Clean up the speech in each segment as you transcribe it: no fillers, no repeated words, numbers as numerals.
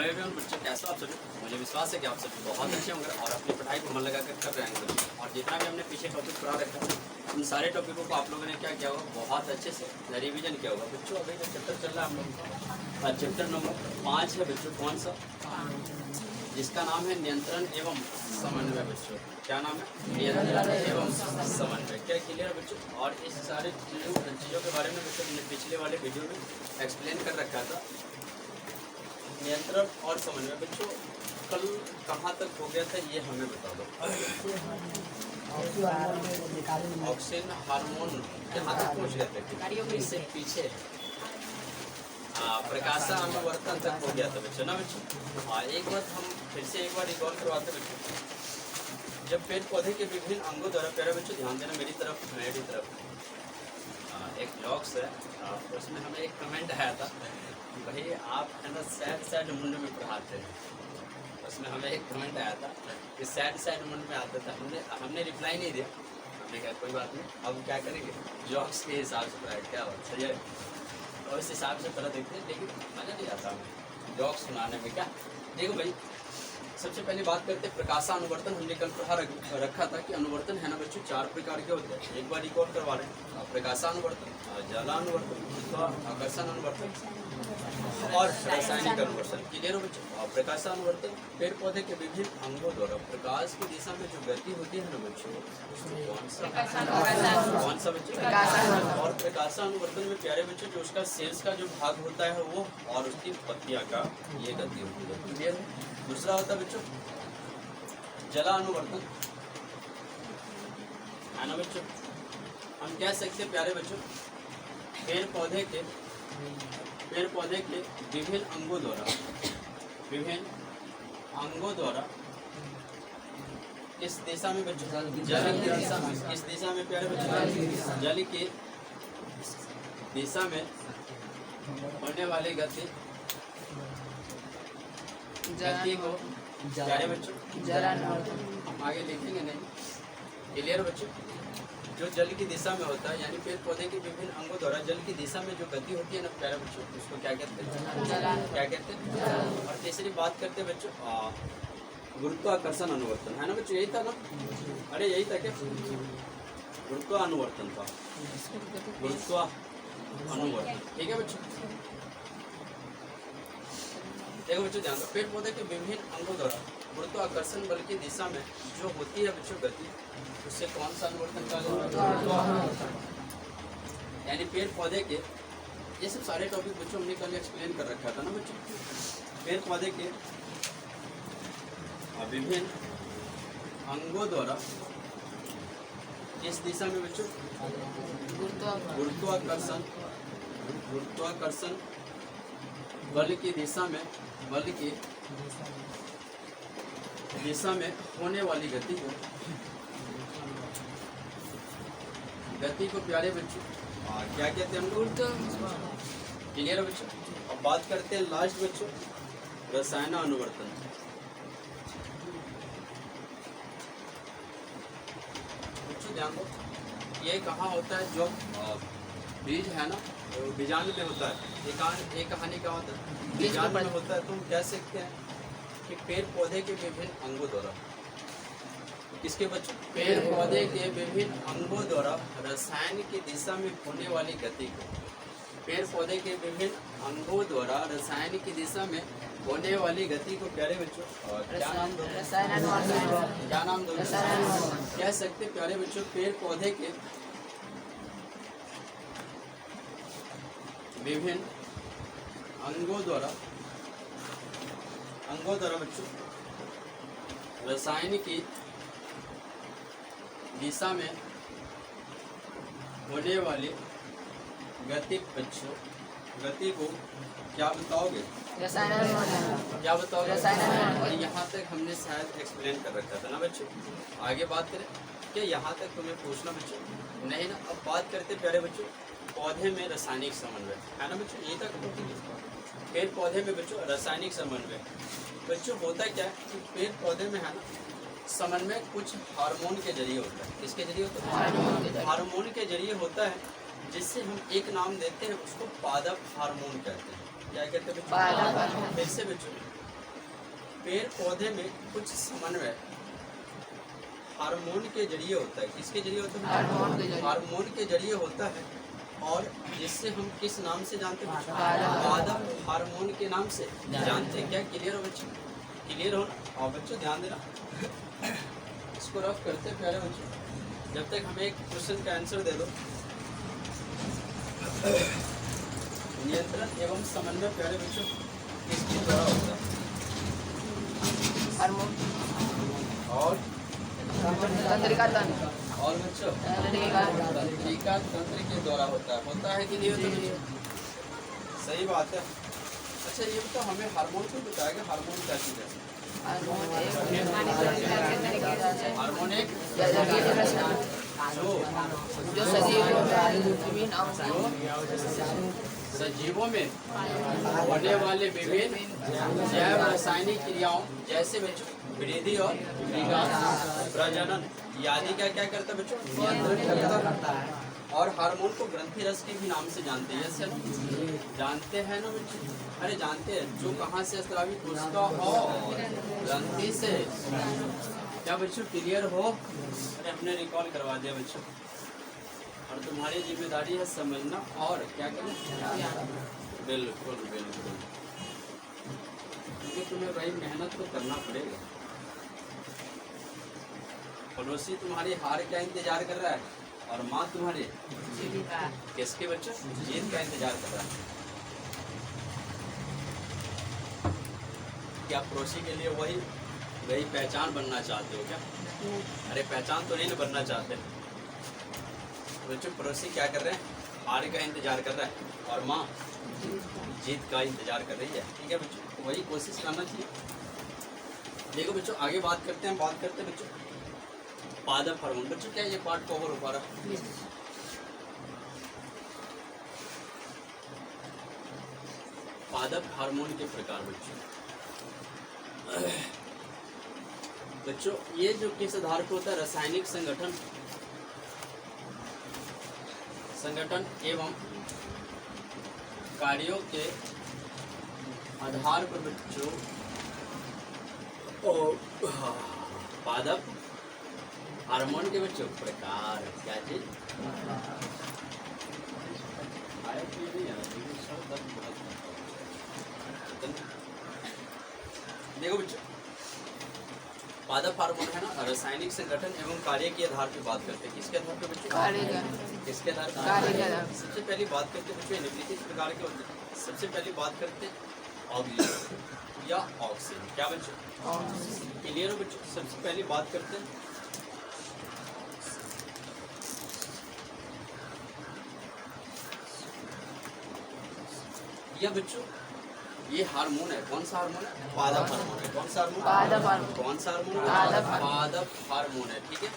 Hello everyone बच्चों, कैसे हो आप सभी। मुझे विश्वास है कि आप सभी बहुत अच्छे होंगे और अपनी पढ़ाई को मन लगाकर कर रहे हैं बच्चों। और जितना भी हमने पीछे टॉपिक पढ़ा रखा है उन सारे टॉपिकों को आप लोगों ने क्या किया होगा, बहुत अच्छे से रिवीजन किया होगा बच्चों। अभी जो चैप्टर चल रहा है हम लोग का चैप्टर नंबर 5 है बच्चों। कौन सा? जिसका नाम है नियंत्रण एवं समन्वय बच्चों। क्या नाम है? नियंत्रण एवं समन्वय। क्या क्लियर है बच्चों? और इस सारे चीज़ों के बारे में बच्चों हमने पिछले वाले वीडियो में एक्सप्लेन कर रखा था। नियंत्रण और समन्वय बच्चों कल कहाँ तक हो गया था ये हमें बता दो। ऑक्सीजन हार्मोन कहाँ तक पहुँच गया था? इससे पीछे प्रकाशानुवर्तन तक हो गया था बच्चों ना बच्चों। हाँ, एक बात हम फिर से एक बार रिकॉल करवाते बच्चों। जब पेड़ पौधे के विभिन्न अंगों द्वारा, प्यारे बच्चों ध्यान देना मेरी तरफ एक ब्लॉग्स है, उसमें हमें एक कमेंट आया था, भाई आप है ना सैड मुंड में पढ़ाते हैं। उसमें हमें एक कमेंट आया था कि सैड मुंड में आता था। हमने रिप्लाई नहीं दिया। हमने कहा कोई बात नहीं, अब क्या करेंगे, जॉक्स के हिसाब से पढ़ाए। क्या बात सही है, और इस हिसाब से पढ़ा देखते हैं, लेकिन मज़ा नहीं आता हमें जॉक्स सुनाने में। क्या देखो भाई, सबसे पहले बात करते हैं प्रकाशानुवर्तन। हमने कल पढ़ा रखा था कि अनुवर्तन है ना बच्चों 4 प्रकार के होते हैं। एक बार रिकॉर्ड करवा रहे हैं। प्रकाशानुवर्तन, जलानुवर्तन, आकर्षण अनुवर्तन और रासायनिक अनुवर्तन। क्लियर हो बच्चों? प्रकाशानुवर्तन पेड़ पौधे के विभिन्न अंगों द्वारा प्रकाश की दिशा में जो गति होती है ना बच्चों, कौन सा बच्चों? और प्रकाशानुवर्तन में प्यारे बच्चों जो उसका सेल्स का जो भाग होता है वो और उसकी पत्तियां का ये गति होती है। क्लियर है? दूसरा होता है बच्चों जलानुवर्तन, है ना बच्चों। हम कह सकते हैं प्यारे बच्चों पेड़ पौधे के विभिन्न अंगों द्वारा इस दिशा में बच्चों, जल की दिशा में, इस दिशा में प्यारे बच्चों जल की दिशा में होने वाली गति को प्यारे बच्चों हम आगे लिखेंगे नहीं। क्लियर बच्चों? जो जल की दिशा में होता है, यानी पेड़ पौधे के विभिन्न अंगों द्वारा जल की दिशा में जो गति होती है ना प्यारे बच्चों, उसको क्या कहते हैं? क्या कहते हैं? और तीसरी बात करते हैं बच्चों गुरुत्वाकर्षण अनुवर्तन, है ना बच्चों। यही था ना? अरे यही था क्या? गुरुत्वानुवर्तन था, गुरुत्वानुवर्तन। ठीक है बच्चों। देखो बच्चों ध्यान दो, पेड़ पौधे के विभिन्न अंगों द्वारा गुरुत्वाकर्षण बल की दिशा में जो होती है बच्चों गति, उससे कौन सा अनुवर्तन कहा जाता है? यानी पेड़ पौधे के ये सब सारे टॉपिक बच्चों हमने कल एक्सप्लेन कर रखा था ना बच्चों। पेड़ पौधे के विभिन्न अंगों द्वारा इस दिशा में बच्चों गुरुत्वाकर्षण बल की दिशा में होने वाली गति को प्यारे बच्चों क्या कहते हैं हम लोग? क्लियर है बच्चों? अब बात करते हैं लास्ट बच्चों रसायन अनुवर्तन। बच्चों ध्यान दो, ये कहाँ होता है? जो बीज है ना, तो बीजाणु में होता है। एक कहानी क्या होता है? बीजाणु में होता है। तो हम कह सकते हैं कि पेड़ पौधे के विभिन्न अंगों द्वारा, किसके बच्चों? पेड़ पौधे के विभिन्न अंगों द्वारा रसायन की दिशा में होने वाली गति को, पेड़ पौधे के विभिन्न अंगों द्वारा रसायन की दिशा में होने वाली गति को प्यारे बच्चों क्या नाम दो? क्या नाम दो? कह सकते प्यारे बच्चों पेड़ पौधे के विभिन्न अंगों द्वारा बच्चों रसायन की दिशा में होने वाली गति बच्चों, गति को क्या बताओगे? क्या बताओगे? और यहाँ तक हमने शायद एक्सप्लेन कर रखा था ना बच्चों। आगे बात करें क्या यहाँ तक तुम्हें पूछना बच्चों? नहीं ना। अब बात करते प्यारे बच्चों पौधे में रासायनिक समन्वय, है ना बच्चों। ये तक पेड़ पौधे में बच्चों रासायनिक समन्वय बच्चों होता क्या है कि पेड़ पौधे में है ना समन्वय कुछ हार्मोन के जरिए होता है। किसके जरिए होता है? हार्मोन के जरिए होता है, जिससे हम एक नाम देते हैं उसको पादप हार्मोन कहते हैं। क्या कहते हैं बच्चों? फिर से बच्चों पेड़ पौधे में कुछ समन्वय हार्मोन के जरिए होता है। किसके जरिए होता है? हार्मोन के जरिए होता है, और जिससे हम किस नाम से जानते हैं? पादप हार्मोन के नाम से जानते हैं। क्या क्लियर हो बच्चों? क्लियर हो ना? और बच्चों ध्यान देना, इसको रफ करते हैं प्यारे बच्चों, जब तक हमें एक क्वेश्चन का आंसर दे दो। नियंत्रण एवं समन्वय प्यारे बच्चों किसके द्वारा होता है? हार्मोन और तंत्रिका तंत्र और बच्चों तंत्रिका तंत्र के द्वारा होता है कि नहीं होता बच्चों? सही बात है। अच्छा ये तो हमें हार्मोन को बताएगा, हार्मोन क्या चीज़ है? हार्मोन एक जो सजीवों में होने वाले विभिन्न जैव रासायनिक क्रियाओं जैसे बच्चों वृद्धि और विकास, प्रजनन आदि क्या क्या करता है बच्चों? नियंत्रण करता है। और हार्मोन को ग्रंथि रस के भी नाम से जानते हैं। यस जानते हैं ना बच्चों? अरे जानते हैं, जो कहाँ से स्रावित उसका और ग्रंथि से। क्या बच्चों क्लियर हो? अरे हमने रिकॉल करवा दिया बच्चों, और तुम्हारी जिम्मेदारी है समझना और क्या करना। बिल्कुल बिल्कुल, क्योंकि तुम्हें भाई मेहनत तो करना पड़ेगा। पड़ोसी तुम्हारी हार का इंतजार कर रहा है, और माँ तुम्हारे किसके बच्चों? जीत का इंतजार कर रहा है। क्या पड़ोसी के लिए वही पहचान बनना चाहते हो क्या? अरे पहचान तो नहीं बनना चाहते बच्चों। पड़ोसी क्या कर रहे हैं? हार का इंतजार कर रहा है, और माँ जीत का इंतजार कर रही है। ठीक है बच्चों, तो वही कोशिश करना चाहिए। देखो बच्चों आगे बात करते हैं बच्चों पादप हार्मोन। बच्चों क्या ये पार्ट कवर हो पा रहा? पादप हार्मोन के प्रकार बच्चों ये जो किस आधार पर होता है? रासायनिक संगठन एवं कार्यों के आधार पर बच्चों पादप हार्मोन के बच्चों प्रकार क्या चीज? देखो बच्चों पादप हार्मोन है ना, रासायनिक संगठन एवं कार्य के आधार पर बात करते हैं। किसके आधार पर बच्चों? किसके आधार पर? सबसे पहली बात करते हैं बच्चों निम्नलिखित प्रकार के होते हैं। सबसे पहली बात करते हैं ऑक्सीजन या ऑक्सीजन। क्या बच्चों क्लियर हो बच्चों? सबसे पहली बात करते हैं यह बच्चों ये हार्मोन है। कौन सा हार्मोन है? पादप हार्मोन है। कौन सा हार्मोन? पादप हार्मोन। कौन सा हार्मोन? पादप हार्मोन है। ठीक है,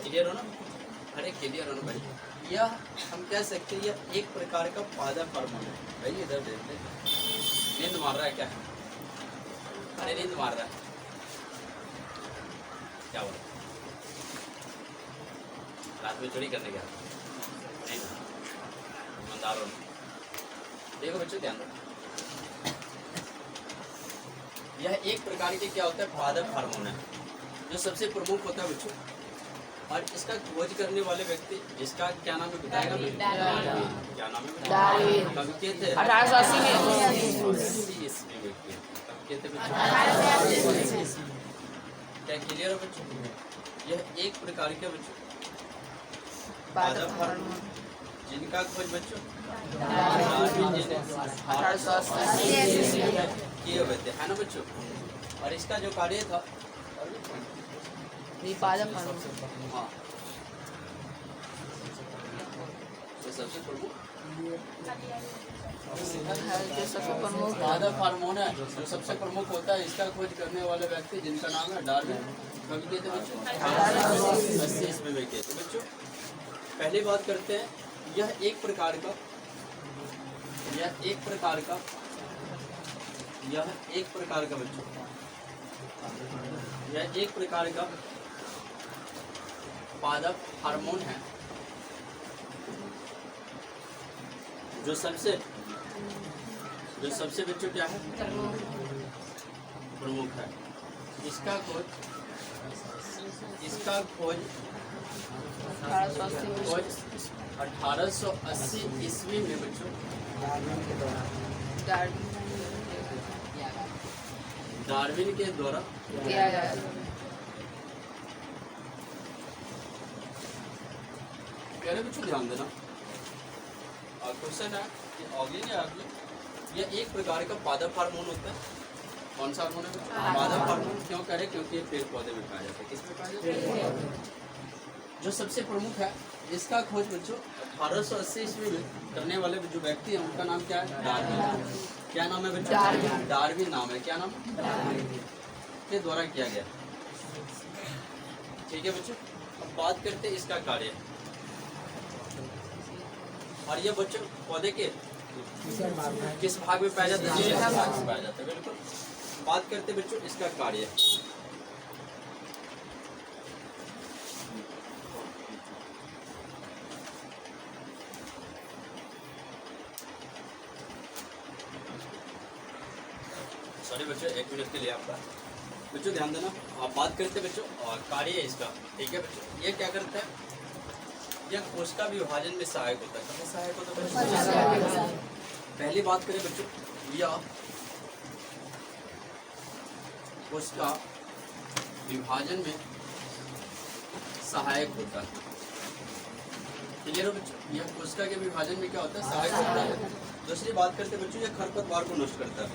क्लियर हो ना? अरे क्लियर हो ना भाई? यह हम कह सकते हैं यह एक प्रकार का पादप हार्मोन है। भाई इधर देखते, नींद मार रहा है क्या? अरे नींद मार रहा है क्या? हो रात में चोरी करने गया? नहीं ना, ईमानदार हो। देखो बच्चों ध्यान रखो, यह एक प्रकार के क्या होता है? पादप हार्मोन है, जो सबसे प्रमुख होता है बच्चों। और इसका खोज करने वाले व्यक्ति, जिसका क्या नाम है बताएगा? क्या नाम है? कब के थे? 1880 में। 80 ईस्वी में किए। कब के थे बच्चों? क्या क्लियर हो बच्चों? यह एक प्रकार के बच्चों पादप हार्मोन जिनका खोज बच्चों 1880 किए हुए थे, है ना बच्चों? और इसका जो कार्य था पादप हार्मोन, हाँ तो सबसे प्रमुख पादप हार्मोन है, जो सबसे प्रमुख होता है। इसका खोज करने वाले व्यक्ति जिनका नाम है डार्विन। कभी किए थे बच्चों? 80 ईस्वी में किए थे बच्चों। पहली बात करते हैं, यह एक प्रकार का बच्चों, यह एक प्रकार का पादप हार्मोन है, जो सबसे बच्चों क्या है? प्रमुख है। इसका खोज 1880 ईस्वी में बच्चों डार्विन के द्वारा किया गया। प्यारे बच्चों ध्यान देना, क्वेश्चन है कि ऑग्लिन या आर्गलिन यह एक प्रकार का पादप हार्मोन होता है। कौन सा हार्मोन है? पादप हार्मोन। क्यों कह रहे? क्योंकि ये पेड़ पौधे में पाया जाता है। किस में पाया जाता है? जो सबसे प्रमुख है, इसका खोज बच्चों 1880 ईस्वी में करने वाले जो व्यक्ति हैं उनका नाम क्या है? डार्विन। क्या नाम है बच्चों? डार्विन नाम है। क्या नाम? के द्वारा किया गया। ठीक है बच्चों, अब बात करते हैं इसका कार्य। और ये बच्चों पौधे के किस भाग में पाया जाता है? भाग में पाया जाता है। बिल्कुल। बात करते हैं बच्चों इसका कार्य। सॉरी बच्चों, 1 मिनट के लिए आपका। बच्चों ध्यान देना, आप बात करते हैं बच्चों और कार्य है इसका। ठीक है बच्चों, ये क्या करता है? यह कोशिका विभाजन में सहायक होता है। कहाँ सहायक होता है बच्चों? पहली बात करें बच्चों, यह कोशिका विभाजन में सहायक होता है। क्लियर हो बच्चों? यह कोशिका के विभाजन में क्या होता है? सहायक होता है। दूसरी बात करते हैं बच्चों, यह खरपतवार को नष्ट करता है।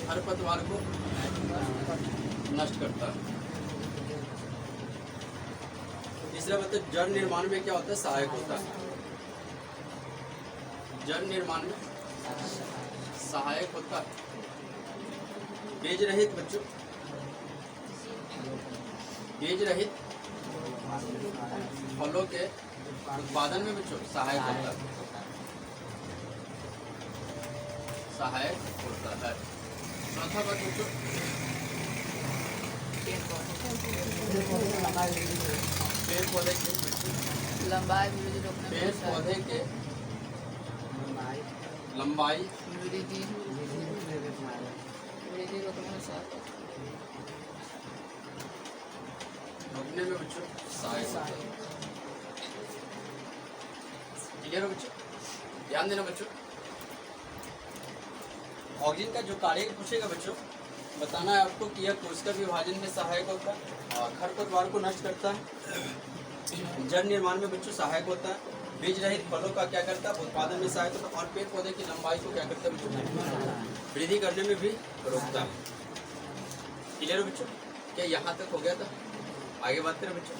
खरपतवार को नष्ट करता है। तीसरा मतलब जड़ निर्माण में क्या होता है? सहायक होता है। जड़ निर्माण में सहायक होता है। बीज रहित बच्चों, बीज रहित फलों के उत्पादन में बच्चों सहायक होता है। सहायक होता है। चौथा बात बच्चों, पेड़ पौधे के लंबाई वृद्धि रोकने में पेड़ पौधे के लंबाई वृद्धि रोकने में सहायक होता है। रोकने में बच्चों सहायक होता है। क्लियर हो बच्चों? ध्यान देना बच्चों, ऑक्सीजन का जो कार्य पूछेगा बच्चों, बताना है आपको कि यह कोशिका विभाजन में सहायक होता है और खरपतवार को नष्ट करता है। जड़ निर्माण में बच्चों सहायक होता है। बीज रहित फलों का क्या करता है? उत्पादन में सहायक होता है। और पेड़ पौधे की लंबाई को क्या करता है बच्चों? वृद्धि करने में भी रोकता है। क्लियर हो बच्चों? क्या यहाँ तक हो गया था? आगे बात करें बच्चों,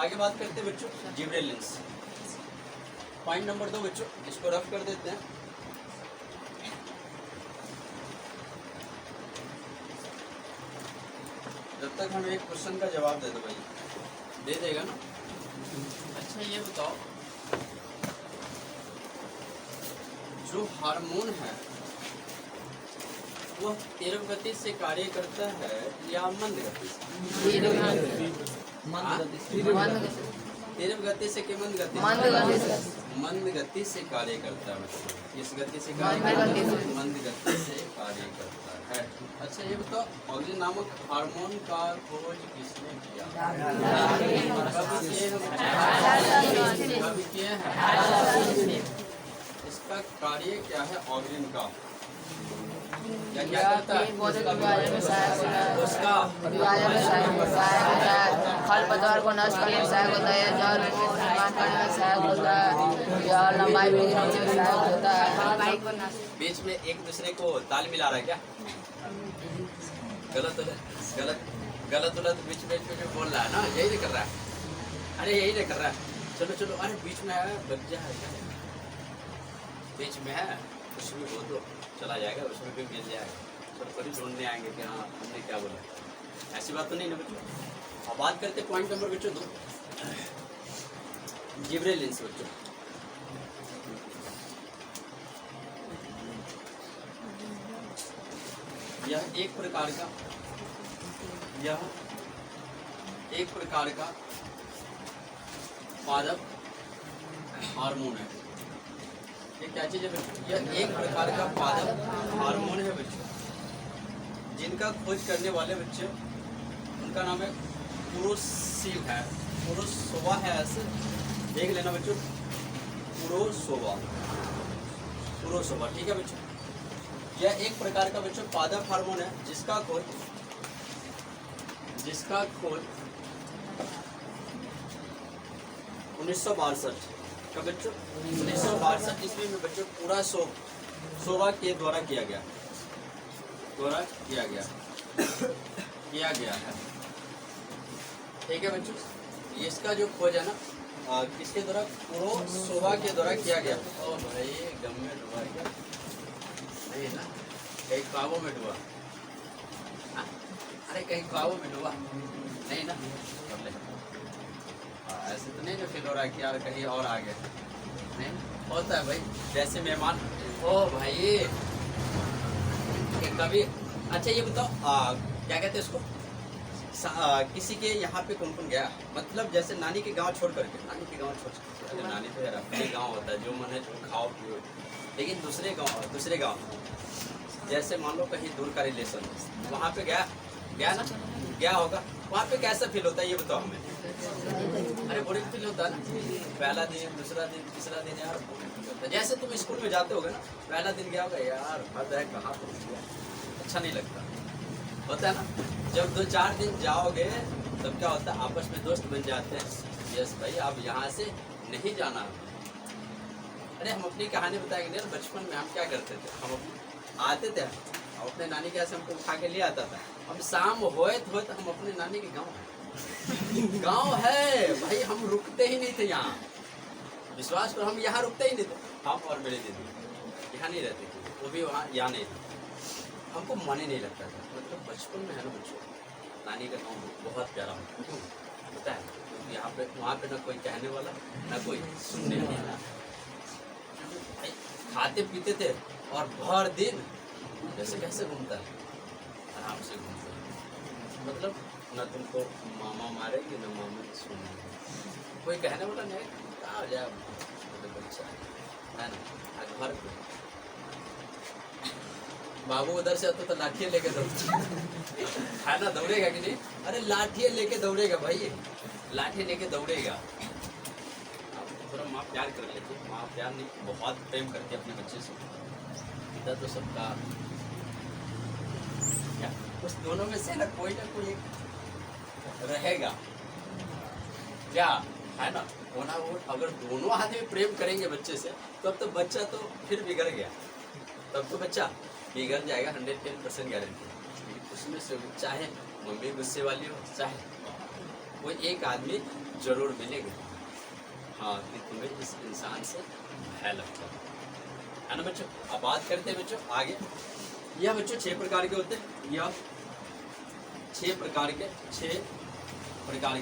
आगे बात करते हैं बच्चों जिब्रेलिन्स। पॉइंट नंबर 2 बच्चों, इसको रफ कर देते हैं। जब तक हम एक क्वेश्चन का जवाब दे दो भाई, दे देगा ना? अच्छा ये बताओ, जो हार्मोन है वह तीव्र गति से कार्य करता है या मंद गति से? तीव्र गति से कि मंद गति से? मंद गति से कार्य करता है। किस गति से कार्य करता है? मंद गति से कार्य करता है। अच्छा ये बताओ, ऑक्सीजन नामक हार्मोन का खोज किसने किया? कभी किए हैं? इसका कार्य क्या है ऑक्सीजन का? क्या क्या करता है? विभाजन में सहायक होता है। उसका विभाजन में सहायक होता है। खरपतवार को नष्ट करने में सहायक होता है। जल को निर्माण करने में सहायक होता है। या लंबाई वृद्धि करने में सहायक होता है। बीच में एक दूसरे को ताल मिला रहा है क्या? गलत गलत बीच में बोल रहा है ना, यही नहीं कर रहा है। अरे यही नहीं कर रहा है। चलो चलो, अरे बीच में है, बच्चा है क्या? बीच में है, उसमें बोल दो, चला जाएगा, उसमें भी मिल जाएगा। सब कभी ढूंढने आएंगे कि हाँ हमने क्या बोला। ऐसी बात तो नहीं ना बच्चों। अब बात करते पॉइंट नंबर बच्चों 2, जिब्रेलिन्स बच्चों। यह एक प्रकार का पादप हार्मोन है। ये क्या चीज़ है बच्चों? यह एक प्रकार का पादप हार्मोन है बच्चों, जिनका खोज करने वाले बच्चे, उनका नाम है पुरोसिव है, पुरोसोवा है, ऐसे देख लेना बच्चों, पुरोसोवा, पुरोसोवा, ठीक है बच्चों। यह एक प्रकार का बच्चों पादप हार्मोन है जिसका खोज 1962 का बच्चों 1962 ईस्वी में बच्चों पूरा सोवा के द्वारा किया गया है, ठीक है बच्चों। इसका जो खोज है ना किसके द्वारा? पुरोसोवा के द्वारा किया गया। ओ भाई गम में डूबा क्या? नहीं ना, कहीं ख्वाबों में डूबा? अरे कहीं ख्वाबों में डूबा नहीं ना? कर ले। ऐसे तो नहीं जो फील हो रहा है कि यार कहीं और आ गए, नहीं होता है भाई। जैसे मेहमान, ओ भाई कभी, अच्छा ये बताओ क्या कहते हैं इसको, किसी के यहाँ पे कौन कौन गया? मतलब जैसे नानी के गांव छोड़ करके, नानी के गांव छोड़ करके, नानी तो यार अपने गांव होता है, जो मन है जो खाओ पियो, लेकिन दूसरे गांव जैसे मान लो कहीं दूर का रिलेशन, वहाँ पे गया ना, गया होगा, वहाँ पे कैसा फील होता है ये बताओ हमें? अरे बोरिंग फील होता है ना, पहला दिन, दूसरा दिन, तीसरा दिन, यार बोरिंग फील होता है। जैसे तुम स्कूल में जाते होगे ना, पहला दिन गया होगा, यार हद है कहाँ पहुँच गया, अच्छा नहीं लगता होता है ना। जब 2-4 दिन जाओगे तब क्या होता है, आपस में दोस्त बन जाते हैं, यस भाई अब यहाँ से नहीं जाना। अरे हम अपनी कहानी बताएंगे ना, बचपन में हम क्या करते थे, हम आते थे, हम अपने नानी के यहाँ से हमको उठा के ले आता था, हम शाम होए हम अपने नानी के गाँव है भाई, हम रुकते ही नहीं थे यहाँ, विश्वास करो, हम यहाँ रुकते ही नहीं थे। हम और मेरे दीदी यहाँ नहीं रहते थे, वो भी वहाँ यहाँ नहीं थे, हमको मन ही नहीं लगता था। मतलब बचपन में है ना बच्चों, नानी का गाँव बहुत प्यारा होता है, क्योंकि यहाँ पे वहाँ पे ना कोई कहने वाला, ना कोई सुनने वाला, खाते पीते थे और भर दिन जैसे कैसे घूमता है, आराम से घूमते हैं। मतलब ना तुमको मामा मारेगी ना मामा सुनेगी, कोई कहने वाला नहीं, कहाँ जाए बच्चा है ना। घर पे बाबू उधर से आता तो लाठी लेके है ना, दौड़ेगा कि नहीं? अरे लाठी लेके दौड़ेगा भाई, लाठी लेके दौड़ेगा। थोड़ा माँ प्यार कर लेती है, माँ प्यार नहीं बहुत प्रेम करती है अपने बच्चे से, पिता तो सबका क्या, उस दोनों में से ना कोई एक रहेगा क्या, है ना। वो अगर दोनों आदमी प्रेम करेंगे बच्चे से, तब तो बच्चा तो फिर बिगड़ गया, तब तो बच्चा बिगड़ जाएगा 110% गारंटी। उसमें से चाहे मम्मी गुस्से वाली हो, चाहे कोई एक आदमी जरूर मिलेगा, हाँ कि तुम्हें इस इंसान से भय लगता है ना बच्चों। अब बात करते हैं बच्चों आगे। यह बच्चों 6 प्रकार के होते हैं, यह 6 प्रकार के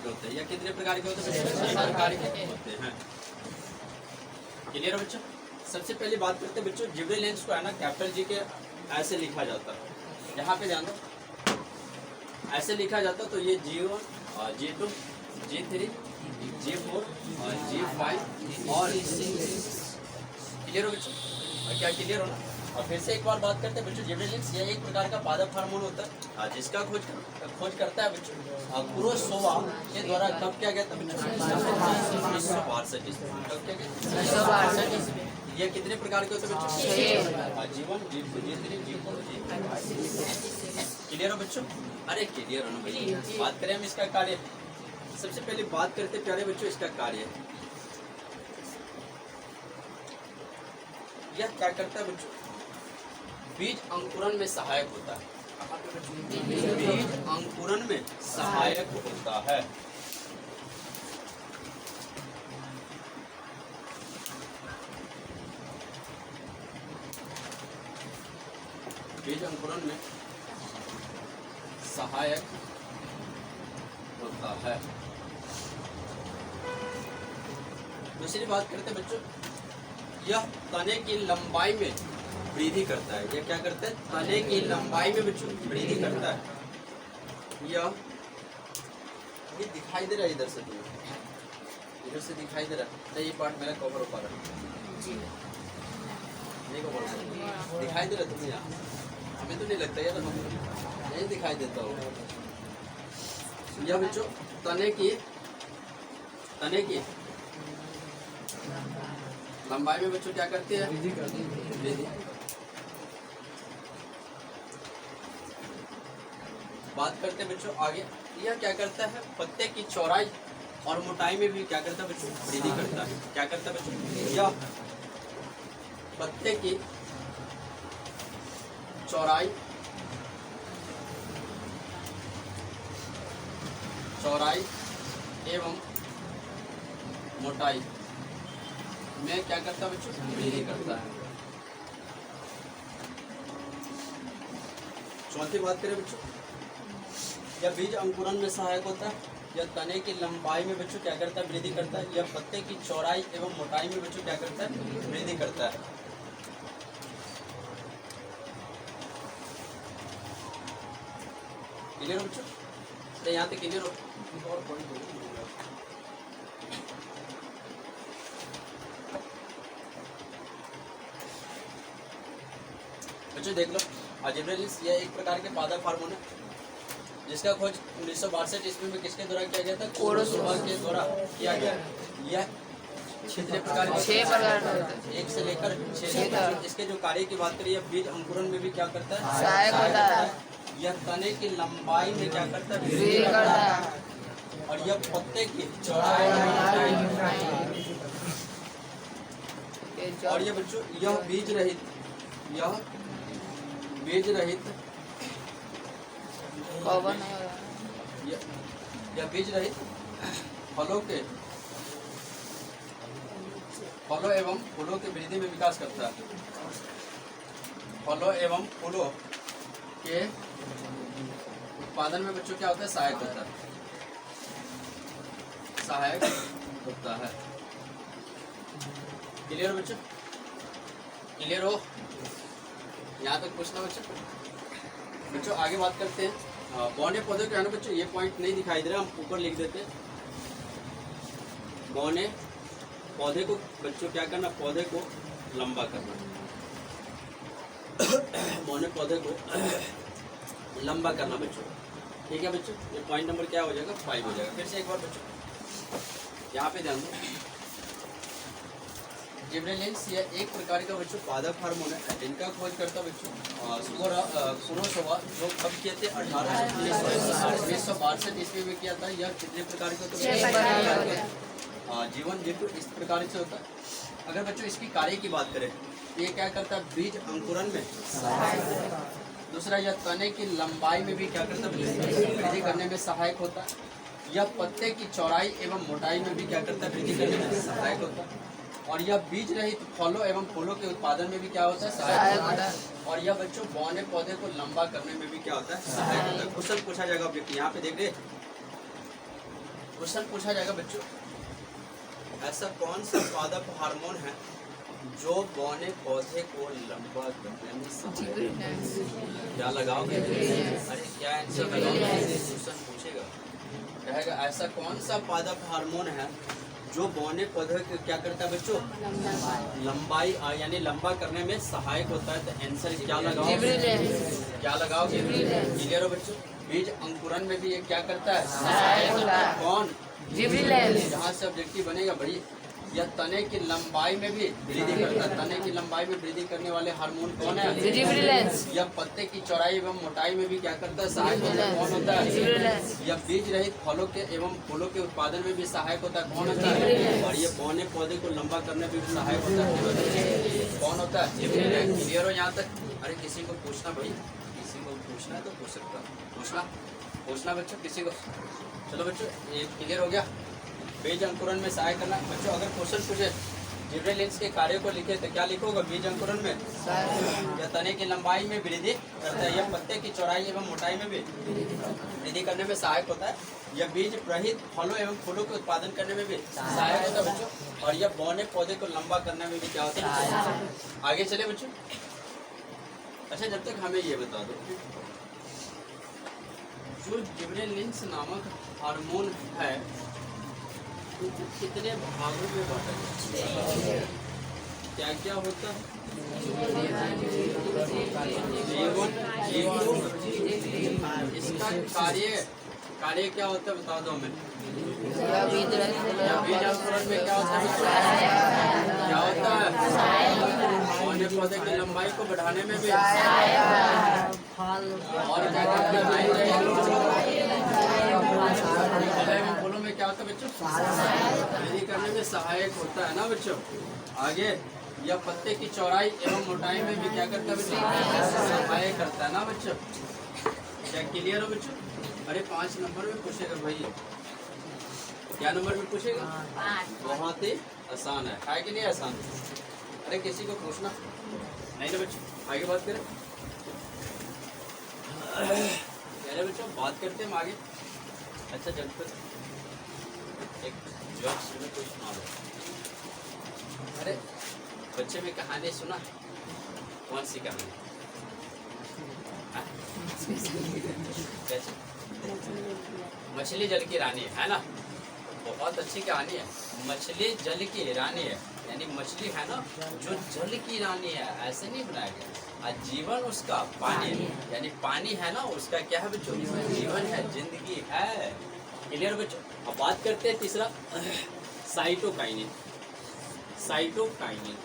होते हैं। यह कितने प्रकार के होते हैं? 6 प्रकार के होते हैं। क्लियर है बच्चों? सबसे पहले बात करते हैं बच्चों, जिब्रेलिन्स को है ना कैपिटल जी के ऐसे लिखा जाता है, यहाँ पे ध्यान दो, ऐसे लिखा जाता है। तो ये G1 और G2 G3 G4 और G5 और क्लियर हो बच्चों? और क्या क्लियर हो ना? और फिर से एक बार बात करते हैं बच्चों, जिब्रेलिन्स यह एक प्रकार का पादप हार्मोन होता है जिसका खोज करता है बच्चों पुरोसोवा के द्वारा। कब किया गया था बच्चों? 1962। ये कितने प्रकार के होते हैं बच्चों? G1 G2 G3 G4 G5। Clear हो बच्चों? अरे क्लियर हो ना भाई। बात करें हम इसका कार्य, सबसे पहले बात करते प्यारे बच्चों इसका कार्य। यह क्या करता है बच्चों? बीज अंकुरण में सहायक होता है। बीज अंकुरण में सहायक होता है। बीज अंकुरण में सहायक होता है। दूसरी बात करते हैं बच्चों, यह तने की लंबाई में वृद्धि करता है। यह क्या करता है? तने की लंबाई में बच्चों वृद्धि करता है। यह दिखाई दे रहा है इधर से, इधर से दिखाई दे रहा है। ये पार्ट मेरा कवर हो पा रहा है। को बढ़ता है। दिखाई दे रहा तुम्हें यहाँ? हमें तो नहीं लगता यार, नहीं दिखाई देता होगा। यह बच्चों तने की लंबाई में बच्चों क्या करती है? वृद्धि। बात करते हैं बच्चों आगे, यह क्या करता है? पत्ते की चौड़ाई और मोटाई में भी क्या करता है बच्चों? वृद्धि करता है। क्या करता है बच्चों? यह पत्ते की चौड़ाई एवं मोटाई में क्या करता है बच्चों? वृद्धि करता है। चौथी बात करें बच्चों, यह बीज अंकुरन में सहायक होता है। यह तने की लंबाई में बच्चों क्या करता है? वृद्धि करता है। यह पत्ते की चौड़ाई एवं मोटाई में बच्चों क्या करता है? वृद्धि करता है। क्लियर हो बच्चों? तो यहाँ तक क्लियर हो? बच्चों देख लो, जिब्रेलिस यह एक प्रकार के पादप हार्मोन है जिसका खोज 1962 ईस्वी में किसके द्वारा किया गया था? कोरोसोवा के द्वारा किया गया। यह 6 प्रकार के 1 से लेकर 6। इसके जो कार्य की बात करें, यह बीज अंकुरन में भी क्या करता है? सहायक होता है। यह तने की लंबाई में क्या करता है? वृद्धि करता है। और यह पत्ते की चौड़ाई और ये बच्चों यह बीज रहित यह बीज रहित फलों एवं फूलों के वृद्धि में विकास करता है। फलों एवं फूलों के उत्पादन में बच्चों क्या होता है? सहायक होता है। क्लियर हो बच्चों? क्लियर हो? यहाँ तक पूछना बच्चों आगे बात करते हैं। बौने पौधे के बच्चों ये पॉइंट नहीं दिखाई दे रहा, हम ऊपर लिख देते हैं। बौने पौधे को बच्चों क्या करना? पौधे को लंबा करना। बौने पौधे को लंबा करना बच्चों। ठीक है बच्चों, ये पॉइंट नंबर क्या हो जाएगा? 5 हो जाएगा। फिर से एक बार बच्चों यहाँ पे ध्यान दो, जिब्रेलिन्स यह एक प्रकार का बच्चों पादप हार्मोन है जिनका खोज करता बच्चों कोरोसोवा जो कब किए थे? 1962 ईस्वी में किया था। यह कितने प्रकार का होता है? जीवन जंतु इस प्रकार से होता है। अगर बच्चों इसकी कार्य की बात करें, ये क्या करता है? बीज अंकुरन में। दूसरा, यह तने की लंबाई में भी क्या करता है? वृद्धि करने में सहायक होता है। यह पत्ते की चौड़ाई एवं मोटाई में भी क्या करता है? वृद्धि करने में सहायक होता है। और यह बीज रहित फलों एवं फूलों के उत्पादन में भी क्या होता है? सहायक होता है। और यह बच्चों बौने पौधे को लंबा करने में भी क्या होता है? सहायक होता है। क्वेश्चन पूछा जाएगा व्यक्ति, यहाँ पे देख रहे, क्वेश्चन पूछा जाएगा बच्चों, ऐसा कौन सा पादप हार्मोन है जो बौने पौधे को लंबा करने में सहायक? क्या लगाओगे? अरे क्या आंसर लगाओगे? क्वेश्चन पूछेगा, कहेगा ऐसा कौन सा पादप हार्मोन है जो बौने पौधे को क्या करता है बच्चों? लंबाई यानी लंबा करने में सहायक होता है। तो आंसर क्या लगाओगे? क्या लगाओगे? क्लियर हो बच्चों? बीज अंकुरन में भी ये क्या करता है? सहायक होता है। कौन? जिब्रेलिन्स। जहाँ से ऑब्जेक्टिव बनेगा भाई, यह तने की लंबाई में भी वृद्धि करता है। तने की लंबाई में वृद्धि करने वाले हार्मोन कौन है? जिब्रेलिन्स। यह पत्ते की चौड़ाई एवं मोटाई में भी क्या करता है? सहायक होता है। कौन होता है? जिब्रेलिन्स। यह बीज रहित फलों के एवं फूलों के उत्पादन में भी सहायक होता है। कौन होता है? और ये बौने पौधे को लंबा करने में भी सहायक होता है। कौन होता है? क्लियर हो यहाँ तक? अरे किसी को पूछना भाई, किसी को पूछना है तो पूछ सकता है। पूछना बच्चों किसी को। चलो बच्चों ये क्लियर हो गया। बीज अंकुरन में सहायक करना बच्चों। अगर क्वेश्चन पूछे जिब्रेलिन्स के कार्य को लिखे तो क्या लिखोगे? बीज अंकुरन में या तने की लंबाई में वृद्धि करता है। यह पत्ते की चौड़ाई एवं मोटाई में भी वृद्धि करने में सहायक होता है। यह बीज रहित फलों एवं फूलों के उत्पादन करने में भी सहायक होता है बच्चों। और यह बौने पौधे को लंबा करने में भी क्या होता है? आगे चले बच्चों। अच्छा जब तक हमें ये बता दो, जो जिब्रेलिन्स नामक हार्मोन है तो कितने भागों में बांटा जाता है? क्या क्या होता है? जीवन जीव। इसका कार्य क्या होता है बता दो हमें। यह बीज बीज अंकुरण में क्या होता है? क्या होता है? पौधे पौधे की लंबाई को बढ़ाने में भी और क्या करता है? फूलों में क्या होता है बच्चों? वृद्धि करने में सहायक होता है ना बच्चों। आगे यह पत्ते की चौड़ाई एवं मोटाई में भी क्या करता है बच्चों? सहायक करता है ना बच्चों। क्या क्लियर हो बच्चों? अरे 5 नंबर में पूछेगा भैया। क्या नंबर में पूछेगा? बहुत ही आसान है कि नहीं आसान? अरे किसी को पूछना नहीं ना बच्चों। आगे बात करें। पहले बच्चों बात करते हैं हम आगे। अच्छा जब एक जोक्स में कुछ सुना दो। अरे बच्चे में कहानी सुना? कौन सी कहानी? मछली जल की रानी है ना। बहुत अच्छी कहानी है। मछली जल की रानी है, यानी मछली है ना जो जल की रानी है, ऐसे नहीं बनाया गया। और जीवन उसका पानी है, यानी पानी है ना उसका क्या है बच्चों? जीवन है, जिंदगी है। क्लियर बच्चों? अब बात करते हैं तीसरा, साइटोकाइनिन। साइटोकाइनिन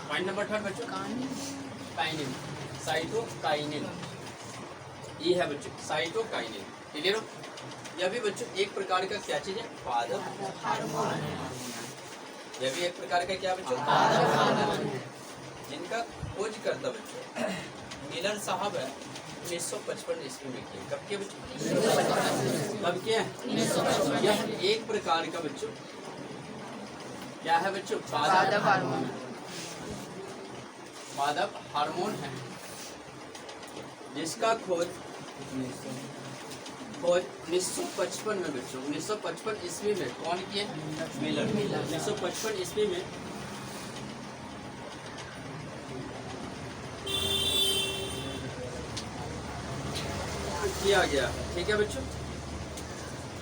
पॉइंट नंबर 3 बच्चों। काइनिन, साइटोकाइनिन ये है बच्चों, साइटोकाइनिन। क्लियर हो? यह भी बच्चों एक प्रकार का क्या चीज है? पादप हार्मोन। यह भी एक प्रकार का क्या बच्चों? पादप हार्मोन, जिनका खोज करता बच्चों मिलर साहब है 1955 ईस्वी में किए। कब किए बच्चों? कब किए? यह एक प्रकार का बच्चों क्या है बच्चों? पादप हार्मोन। पादप हार्मोन है, जिसका खोज 1955 में बच्चों 1955 ईस्वी में कौन किए? मिलर। 1955 ईस्वी में किया गया। ठीक है बच्चों?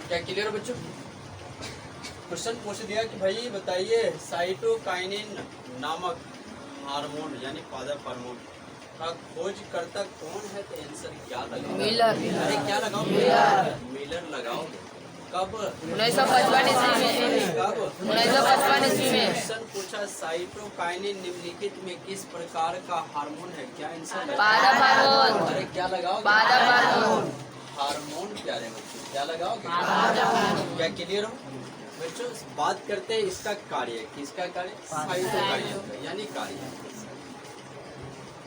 क्या क्लियर है बच्चों? क्वेश्चन पूछ दिया कि भाई बताइए साइटोकाइनिन नामक हार्मोन यानी पादप हार्मोन का खोजकर्ता कौन है? तो आंसर क्या लगाओ? मिलर। अरे क्या लगाओ? मिलर। मिलर लगाओगे। कब? 1955 ईस्वी में। कब? 1955 ईस्वी में। क्वेश्चन पूछा साइटोकाइनिन निम्नलिखित में किस प्रकार का हार्मोन है? क्या आंसर? पादप हार्मोन। अरे क्या लगाओगे? पादप हार्मोन। हार्मोन प्यारे बच्चों, क्या लगाओगे? पादप हार्मोन। क्या क्लियर हो बच्चों? बात करते हैं इसका कार्य। किसका कार्य? साइटोकाइनिन का, यानी कार्य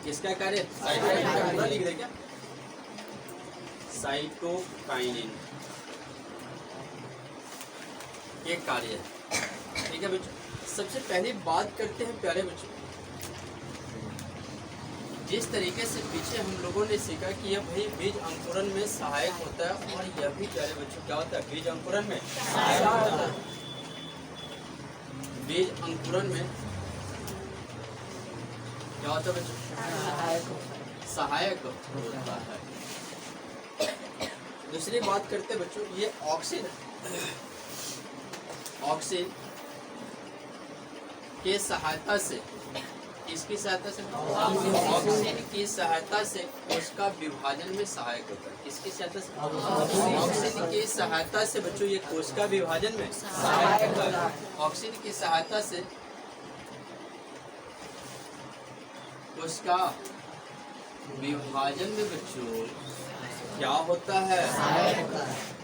किसका कार्य? साइटोकाइनिन का पूरा लिख दे क्या? साइटोकाइनिन ये कार्य है। ठीक है बच्चों? सबसे पहले बात करते हैं प्यारे बच्चों, जिस तरीके से पीछे हम लोगों ने सीखा कि यह भाई बीज अंकुरण में सहायक होता है, और यह भी प्यारे बच्चों क्या होता है? बीज अंकुरण में सहायक होता है। बीज अंकुरण में क्या होता है बच्चों? सहायक होता है। दूसरी बात करते बच्चों, ये ऑक्सीन के सहायता से, किसकी सहायता से? ऑक्सीन की सहायता से कोशिका विभाजन में सहायक होता है। किसकी सहायता से? ऑक्सीन की सहायता से बच्चों ये कोशिका विभाजन में सहायक होता है। ऑक्सीन की सहायता से कोशिका विभाजन में बच्चों क्या होता है?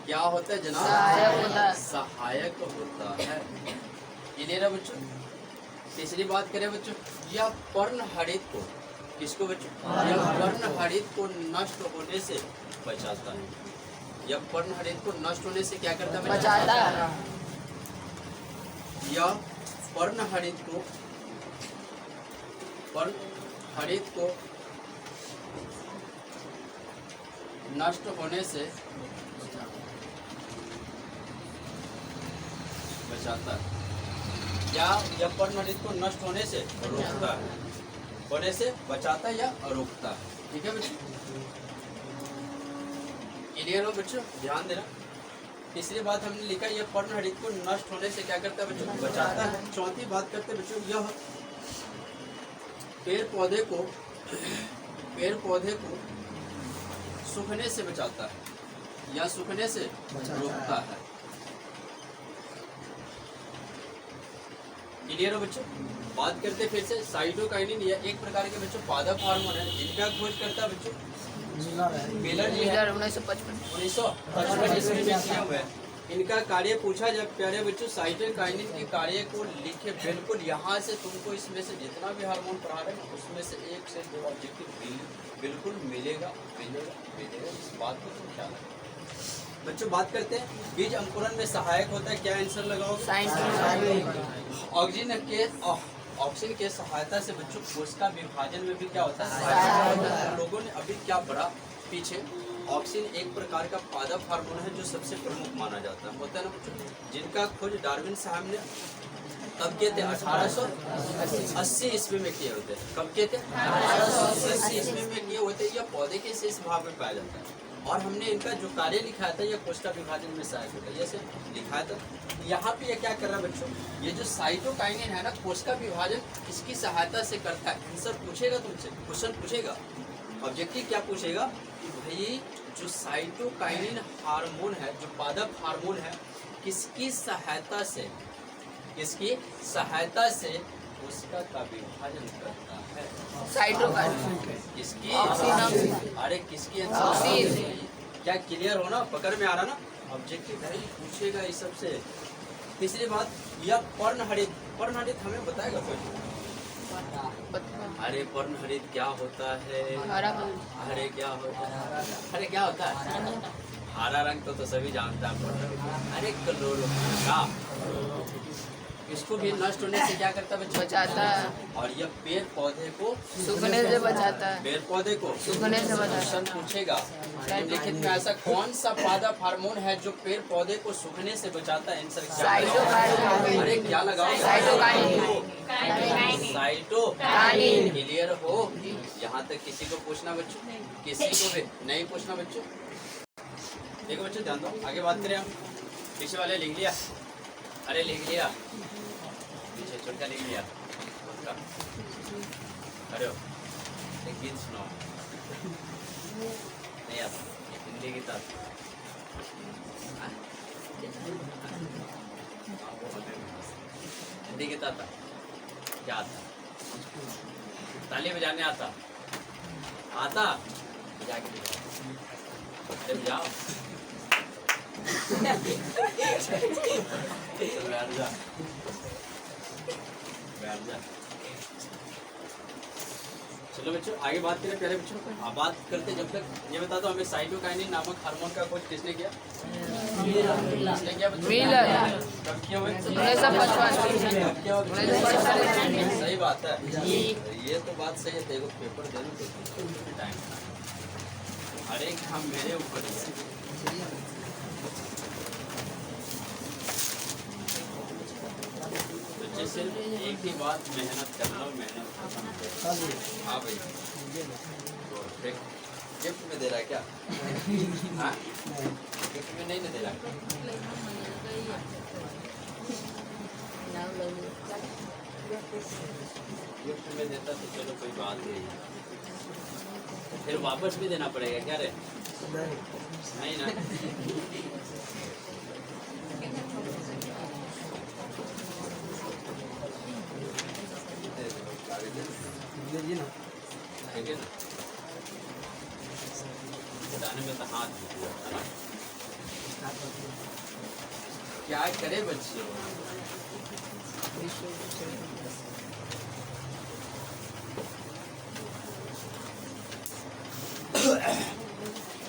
क्या होता है जनाब? सहायक होता है। सहायक होता है। क्लियर है बच्चों? तीसरी बात करें बच्चों, यह पर्णहरित को, किसको बच्चों? यह पर्णहरित को नष्ट होने से बचाता है। यह पर्णहरित को नष्ट होने से क्या करता है? बचाता है। यह पर्णहरित को नष्ट होने से बचाता है, या यह पर्णहरित को नष्ट होने से रोकता है, होने से बचाता है या रोकता है। ठीक है बच्चों? क्लियर हो बच्चों? ध्यान देना। तीसरी बात हमने लिखा, यह पर्णहरित को नष्ट होने से क्या करता है बच्चों? बचाता है। चौथी बात करते हैं बच्चों, यह पेड़ पौधे को सूखने से बचाता है या सूखने से रोकता है। क्लियर हो बच्चों? बात करते फिर से साइटोकाइनिन, यह एक प्रकार के बच्चों पादप हार्मोन है जिनका खोज करता है बच्चों मिलर जी है 1955 ईस्वी में किया हुआ है। इनका कार्य पूछा जब प्यारे बच्चों साइटोकाइनिन के कार्य को लिखे, बिल्कुल यहाँ से तुमको इसमें से जितना भी हार्मोन पढ़ा रहे हैं उसमें से एक से दो ऑब्जेक्टिव बिल्कुल मिलेगा। इस बात को तुम ख्याल रखो बच्चों। बात करते हैं बीज अंकुरन में सहायक होता है, क्या आंसर लगाओ? ऑक्सीजन के सहायता से बच्चों कोशिका विभाजन में भी क्या होता है? लोगों ने अभी क्या पढ़ा पीछे, ऑक्सीजन एक प्रकार का पादप हार्मोन है जो सबसे प्रमुख माना जाता है, होता है ना बच्चों, जिनका खोज डार्विन साहब ने कब किए थे? 1880 ईस्वी में किए होते। कब किए थे? 1880 ईस्वी में किए होते। यह पौधे के शेष भाग में पाया जाता है और हमने इनका जो कार्य लिखा था यह कोशिका विभाजन में सहायक होता है, जैसे लिखा था। यहाँ पे ये क्या कर रहा है बच्चों, ये जो साइटोकाइनिन है ना कोशिका विभाजन किसकी सहायता से करता है? आंसर पूछेगा तुमसे, क्वेश्चन पूछेगा, ऑब्जेक्टिव क्या पूछेगा कि भाई जो साइटोकाइनिन हार्मोन है, जो पादप हार्मोन है, किसकी सहायता से कोशिका का विभाजन करता है? साइटोकाइनिन किसकी? ऑक्सीजन। अरे किसकी? ऑक्सीजन। क्या क्लियर हो ना? पकड़ में आ रहा ना? ऑब्जेक्टिव है पूछेगा इस सब से। तीसरी बात, यह पर्णहरित हमें बताएगा कोई? अरे पर्णहरित क्या होता है? अरे क्या होता है? हरा रंग तो सभी जानता है। अरे क्लोरोफिल इसको भी नष्ट होने से क्या करता है? बचाता है। और यह पेड़ पौधे को सूखने से बचाता है। पेड़ पौधे को सूखने से बचाता है। क्वेश्चन पूछेगा निम्नलिखित में ऐसा कौन सा पादप हार्मोन है जो पेड़ पौधे को सूखने से बचाता है? Answer cytokinin. अरे क्या लगाओ? साइटोकाइनिन। क्लियर हो? यहाँ तक किसी को पूछना बच्चों? किसी को भी नहीं पूछना बच्चों? देखो बच्चों ध्यान दो, आगे बात करें हम। पीछे वाले लिख लिया? अरे लिख लिया, पीछे छोटा लिख लिया उसका। अरे एक गीत सुनाओ। नहीं आता हिंदी गीत आता? हिंदी गीत आता? क्या आता? ताली बजाने आता? जाके दिखाओ। अरे बजाओ। चलो बच्चों आगे बात करें प्यारे बच्चों। अब बात करते जब तक ये बता दो हमें साइटोकाइनिन नामक हार्मोन का खोज किसने किया? किसने किया बच्चों? मिलर। कब किया हुआ? 1955। सही बात है, ये तो बात सही है। देखो पेपर देने तो टाइम हर एक काम मेरे ऊपर है। सिर्फ एक ही बात, मेहनत कर लो, हाँ भाई। गिफ्ट में दे रहा है क्या? हाँ गिफ्ट में नहीं दे रहा। गिफ्ट में देता तो चलो कोई बात नहीं, फिर वापस भी देना पड़ेगा क्या रे? नहीं ना। ठीक है ना? बताने में तो हाथ क्या करे बच्चे?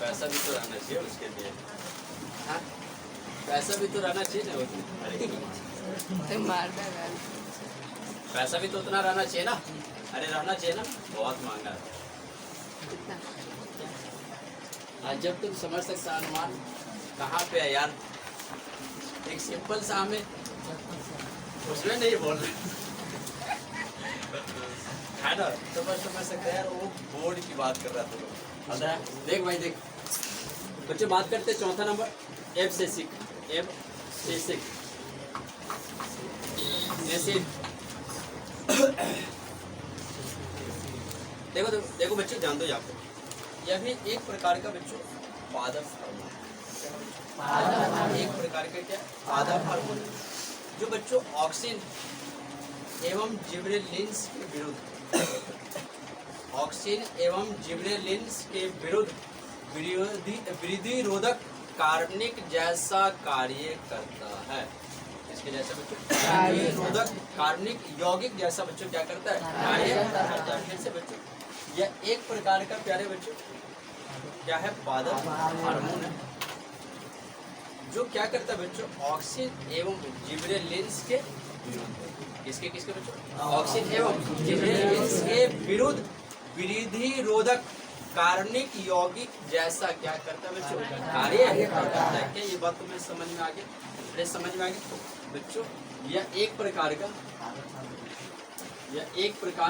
पैसा भी तो रहना चाहिए उसके लिए। हाँ पैसा भी तो रहना चाहिए ना। अरे पैसा भी तो उतना रहना चाहिए ना। अरे रहना चाहिए ना, बहुत महंगा है। आज जब तुम समझ सकता अनुमान कहाँ पे है यार, एक सिंपल सा हमें उसमें नहीं बोल रहे है ना, तो बस समझ सकते यार वो बोर्ड की बात कर रहा था। देख भाई देख बच्चे, बात करते चौथा नंबर एफ से सिक एसिड देखो देखो बच्चों, ध्यान दो यहाँ पे, यह भी एक प्रकार का बच्चों पादप हार्मोन, एक प्रकार का क्या पादप हार्मोन है, जो बच्चों ऑक्सिन एवं जिबरेलिन्स के विरुद्ध, ऑक्सिन एवं जिबरेलिन्स के विरुद्ध वृद्धि रोधक कार्बनिक जैसा कार्य करता है। इसके जैसा बच्चों वृद्धि रोधक कार्बनिक यौगिक जैसा बच्चों क्या करता है, कार्य करता है। फिर से बच्चों, यह एक प्रकार का प्यारे बच्चों क्या है, पादप हार्मोन है, जो क्या करता है बच्चों, ऑक्सिन एवं जिबरेलिन्स के विरुद्ध, किसके किसके बच्चों, ऑक्सिन एवं जिबरेलिन्स के विरुद्ध वृद्धि रोधक कार्बनिक यौगिक जैसा क्या करता है बच्चों, कार्य करता है। क्या ये बात तुम्हें समझ में आ गई? समझ में आ गई बच्चों? यह एक प्रकार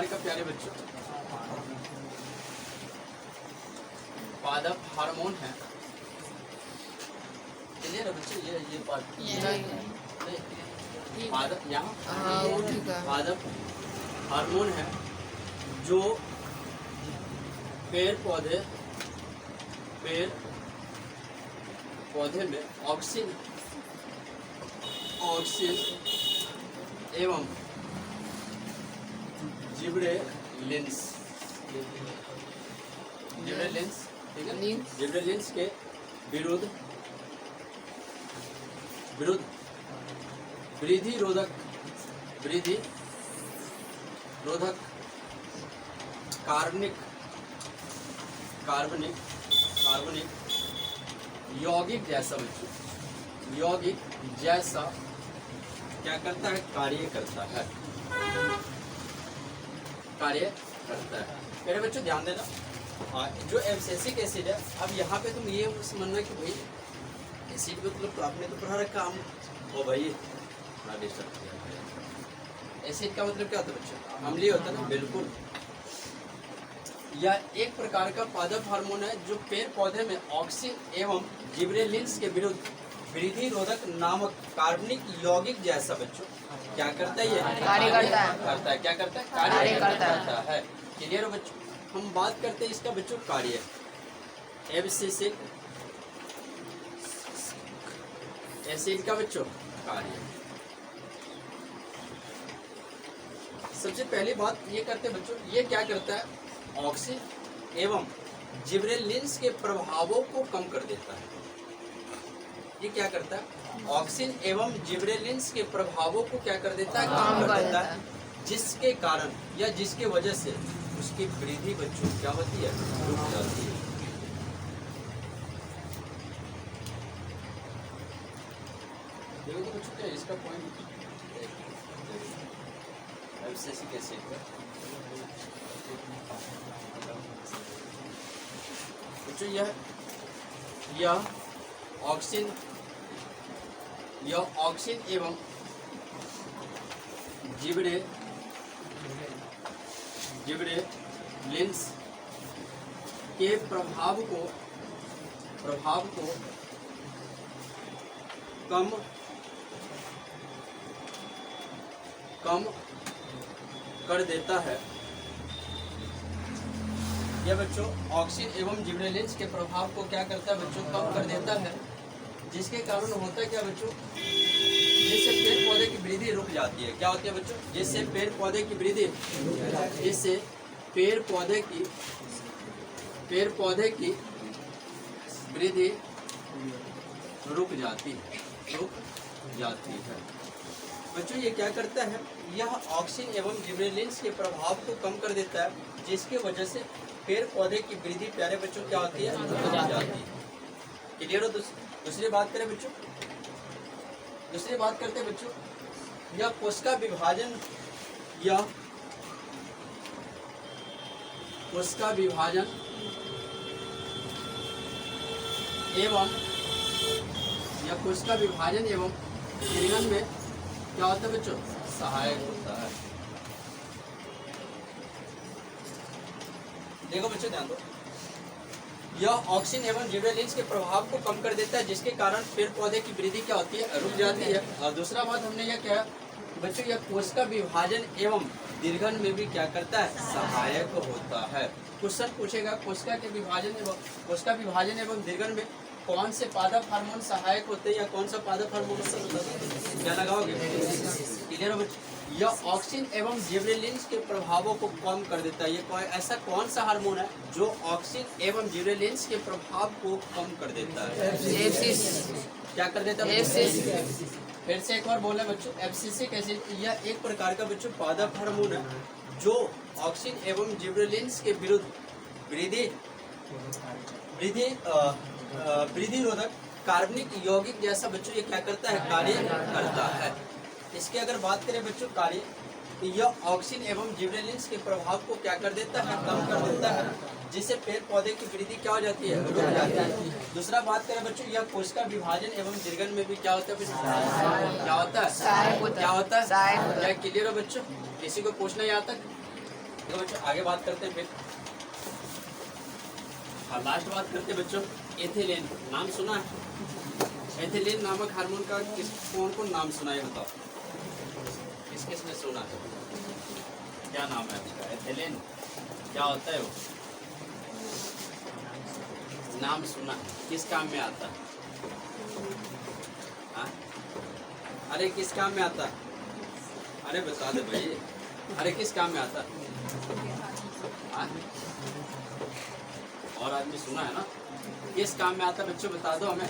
का प्यारे बच्चों पादप हार्मोन है। क्लियर है बच्चों? ये पादप यहाँ पादप हार्मोन है, जो पेड़ पौधे में ऑक्सिन एवं जिबरेलिन्स के विरुद्ध वृद्धि रोधक कार्बनिक यौगिक जैसा बच्चों, यौगिक जैसा क्या करता है, कार्य करता है। मेरे बच्चों ध्यान देना, जो एब्सिसिक एसिड है, अब यहाँ पे तुम ये समझना कि भाई एसिड मतलब तो आपने तो पढ़ा रखा, हम ओ भाई डिस्टर्ब किया। एसिड का मतलब क्या होता है बच्चों, अम्लीय होता है ना, बिल्कुल। यह एक प्रकार का पादप हार्मोन है, जो पेड़ पौधे में ऑक्सिन एवं जिबरेलिन्स के विरुद्ध वृद्धि रोधक नामक कार्बनिक यौगिक जैसा बच्चों क्या करता है, ये कार्य करता है। क्या करता है, कार्य करता है। क्लियर हो बच्चों? हम बात करते हैं इसका बच्चों कार्य, एब्सिसिक एसिड का बच्चों कार्य। सबसे पहली बात ये करते हैं बच्चों, ये क्या करता है, ऑक्सिन एवं जिबरेलिन्स के प्रभावों को कम कर देता है। ये क्या करता है, ऑक्सिन एवं जिबरेलिन्स के प्रभावों को क्या कर देता है, कम कर देता है, जिसके कारण या जिसके वजह से उसकी वृद्धि बच्चों क्या होती है, रुक जाती है। देखो तो बच्चों क्या इसका पॉइंट एब्सिसिक एसिड का बच्चों, यह ऑक्सिन एवं जिबरेलिन्स के प्रभाव को कम कर देता है। यह बच्चों ऑक्सिन एवं जिबरेलिन्स के प्रभाव को क्या करता है बच्चों, कम कर देता है, जिसके कारण होता है क्या बच्चों, जिससे पेड़ पौधे की वृद्धि रुक जाती है। क्या होती है बच्चों, जिससे पेड़ पौधे की वृद्धि वृद्धि रुक जाती है। बच्चों ये क्या करता है, यह ऑक्सिन एवं जिबरेलिन्स के प्रभाव को कम कर देता है, जिसके वजह से पेड़ पौधे की वृद्धि प्यारे बच्चों क्या होती है, रुक जाती है। क्लियर हो? दूसरी बात करें बच्चों, दूसरी बात करते हैं बच्चों, यह कोशिका विभाजन एवं निर्गमन में क्या होता है बच्चों, सहायक होता है। देखो बच्चों ध्यान दो, यह ऑक्सिन एवं जिबरेलिन्स के प्रभाव को कम कर देता है, जिसके कारण पेड़ पौधे की वृद्धि क्या होती है, रुक जाती है। और दूसरा बात हमने यह किया बच्चों, यह कोशिका विभाजन एवं दीर्घन में भी क्या करता है, सहायक होता है। क्वेश्चन पूछेगा कोशिका विभाजन एवं दीर्घन में कौन से पादप हार्मोन सहायक होते हैं या कौन सा पादप हार्मोन क्या लगाओगे, क्लियर हो बच्चों। यह ऑक्सिन एवं जिबरेलिन्स के प्रभावों को कम कर देता है। ये ऐसा कौन सा हार्मोन है जो ऑक्सिन एवं जिबरेलिन्स के प्रभाव को कम कर देता है, क्या कर देता है, फिर से एक बार बोला बच्चों, एब्सिसिक एसिड यह एक प्रकार का बच्चों पादप हार्मोन है जो ऑक्सिन एवं जिबरेलिन्स के विरुद्ध वृद्धि रोधक कार्बनिक यौगिक जैसा बच्चों ये क्या करता है, कार्य करता है। इसकी अगर बात करें बच्चों कार्य, यह ऑक्सिन एवं जिबरेलिन्स के प्रभाव को क्या कर देता है, कम कर देता है, जिससे पेड़ पौधे की वृद्धि क्या हो जाती है, रुक जाती है। दूसरा बात करें बच्चों, यह कोशिका विभाजन एवं दीर्घन में भी क्या होता है, क्या होता है, क्या होता है, क्या क्लियर हो बच्चों, किसी को पूछना यहाँ तक। तो बच्चों आगे बात करते हैं फिर, हाँ लास्ट बात करते हैं बच्चों, एथिलीन नाम सुना है, एथिलीन नामक हार्मोन का कौन नाम सुना है बताओ, किसने सुना है, क्या नाम है उसका, एथिलीन क्या होता है वो, नाम सुना, किस काम में आता है, अरे किस काम में आता है, अरे बता दे भाई, अरे किस काम में आता है, और आदमी सुना है ना, किस काम में आता है बच्चों बता दो हमें।